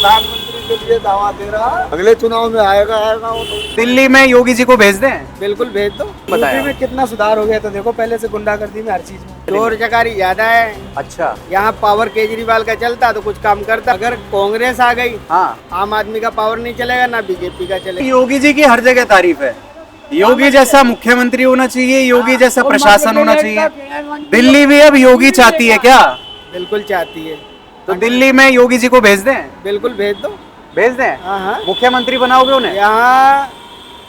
प्रधानमंत्री के लिए दावा दे रहा है, अगले चुनाव में आएगा वो तो। दिल्ली में योगी जी को भेज दें? बिल्कुल भेज दो। बताया। यूपी में कितना सुधार हो गया तो देखो, पहले से गुंडागर्दी में हर चीज में चोर चकारी ज्यादा है। अच्छा। यहाँ पावर केजरीवाल का चलता तो कुछ काम करता। अगर कांग्रेस आ गई, हाँ, आम आदमी का पावर नहीं चलेगा, ना बीजेपी का चलेगा। योगी जी की हर जगह तारीफ है। योगी जैसा मुख्यमंत्री होना चाहिए, योगी जैसा प्रशासन होना चाहिए। दिल्ली भी अब योगी चाहती है क्या? बिल्कुल चाहती है। तो दिल्ली में योगी जी को भेज दें? बिल्कुल भेज दो। भेज दें? हाँ हाँ, मुख्यमंत्री बनाओगे उन्हें? यहाँ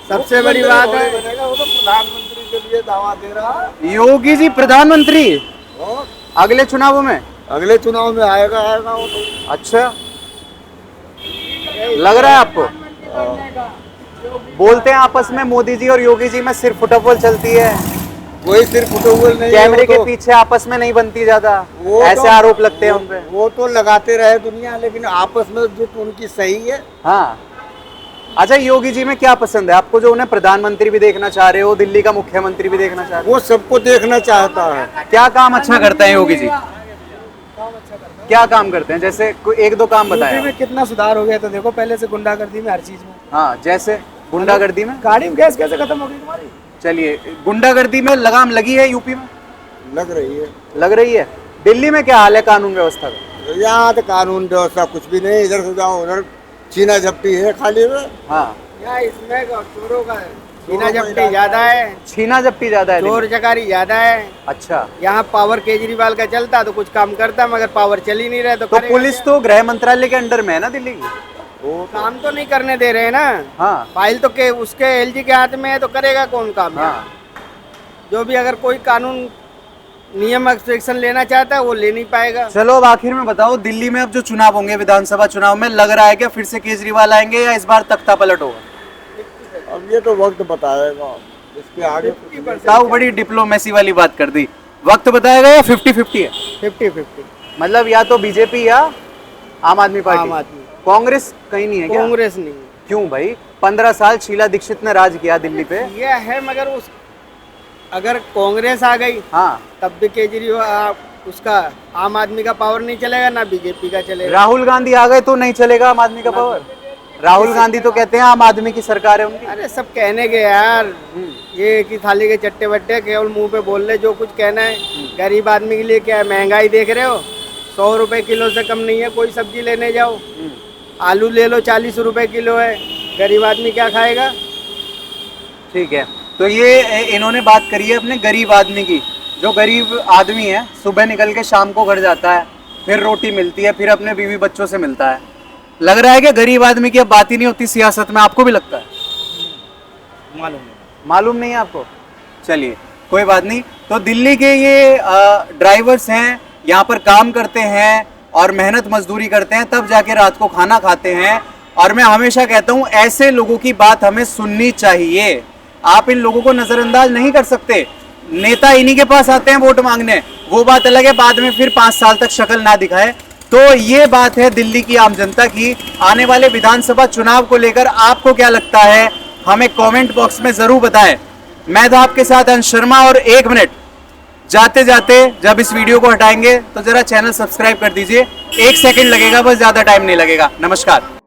सबसे बड़ी बात है, वो तो प्रधानमंत्री के लिए दावा दे रहा है। योगी जी प्रधानमंत्री और अगले चुनावों में? अगले चुनाव में आएगा वो तो। अच्छा, लग रहा है आपको? बोलते हैं आपस में मोदी जी और योगी जी में सिर्फ फुटबॉल चलती है, कोई सिर्फ फुटबॉल नहीं है, कैमरे वो के तो- पीछे आपस में नहीं बनती ज्यादा, वो ऐसे तो- आरोप लगते हैं उन पे। वो तो लगाते रहे दुनिया, लेकिन आपस में जो उनकी सही है। हाँ। अच्छा, योगी जी में क्या पसंद है आपको, जो उन्हें प्रधानमंत्री भी देखना चाह रहे हो, दिल्ली का मुख्यमंत्री भी देखना चाह रहे वो सबको देखना चाहता है। हो? क्या काम अच्छा करते हैं योगी जी? क्या काम करते हैं? जैसे कोई एक दो काम यूपी बताया। में कितना सुधार हो गया तो देखो, पहले से गुंडागर्दी में हर चीज में। हाँ, जैसे गुंडागर्दी में? गाड़ी में गैस कैसे खत्म हो गई तुम्हारी? चलिए, गुंडागर्दी में लगाम लगी है यूपी में? लग रही है। लग रही है। दिल्ली में क्या हाल है कानून व्यवस्था का? यहाँ तो कानून व्यवस्था कुछ भी नहीं, इधर से जाओ उधर छीना झपटी है खाली में। हाँ, यहाँ इसमें चोरों का छीना झपटी ज्यादा है, छीना झपटी ज्यादा है चोर दिल्ली में। चकारी ज्यादा है। अच्छा, यहाँ पावर केजरीवाल का चलता तो कुछ काम करता, मगर पावर चल ही नहीं रहा तो तो करेगा पुलिस क्या? तो गृह मंत्रालय के अंडर में है ना दिल्ली की? वो काम तो नहीं करने दे रहे ना। हाँ फाइल तो के उसके एलजी के हाथ में है, तो करेगा कौन काम? हाँ। जो भी अगर कोई कानून नियम एक्शन लेना चाहता है वो ले नहीं पाएगा। चलो, अब आखिर में बताओ, दिल्ली में अब जो चुनाव होंगे विधानसभा चुनाव में, लग रहा है क्या फिर से केजरीवाल आएंगे या इस बार तख्ता पलट होगा? अब ये तो वक्त बताएगा, इसके आगे। ताऊ बड़ी डिप्लोमेसी वाली बात कर दी। वक्त बताएगा या 50-50 है? 50-50 मतलब या तो बीजेपी या आम आदमी आम पार्टी? आदमी। कांग्रेस कहीं नहीं है क्या? कांग्रेस नहीं क्यों भाई? 15 साल शीला दीक्षित ने राज किया दिल्ली पे। ये है, मगर उस अगर कांग्रेस आ गई हाँ, तब भी केजरीवाल उसका आम आदमी का पावर नहीं चलेगा, ना बीजेपी का चलेगा। राहुल गांधी आ गए तो नहीं चलेगा आम आदमी का पावर? राहुल गांधी तो कहते हैं आम आदमी की सरकार है उनकी। अरे सब कहने के यार, ये कि थाली के चट्टे बट्टे केवल मुंह पे बोल ले जो कुछ कहना है। गरीब आदमी के लिए क्या है, महंगाई देख रहे हो, 100 रुपए किलो से कम नहीं है। कोई सब्जी लेने जाओ, आलू ले लो 40 रुपए किलो है, गरीब आदमी क्या खाएगा? ठीक है, तो ये इन्होंने बात करी है अपने गरीब आदमी की। जो गरीब आदमी है, सुबह निकल के शाम को घर जाता है, फिर रोटी मिलती है, फिर अपने बीवी बच्चों से मिलता है। लग रहा है कि गरीब आदमी की अब बात ही नहीं होती सियासत में, आपको भी लगता है? मालूम नहीं है आपको? चलिए, कोई बात नहीं। तो दिल्ली के ये ड्राइवर्स हैं, यहाँ पर काम करते हैं और मेहनत मजदूरी करते हैं, तब जाके रात को खाना खाते हैं। और मैं हमेशा कहता हूँ, ऐसे लोगों की बात हमें सुननी चाहिए। आप इन लोगों को नजरअंदाज नहीं कर सकते। नेता इन्हीं के पास आते हैं वोट मांगने, वो बात अलग है, बाद में फिर 5 साल तक शक्ल ना दिखाए। तो ये बात है दिल्ली की आम जनता की। आने वाले विधानसभा चुनाव को लेकर आपको क्या लगता है, हमें कमेंट बॉक्स में जरूर बताएं। मैं था आपके साथ अंश शर्मा, और 1 मिनट जाते जाते जब इस वीडियो को हटाएंगे तो जरा चैनल सब्सक्राइब कर दीजिए। 1 सेकंड लगेगा बस, ज्यादा टाइम नहीं लगेगा। नमस्कार।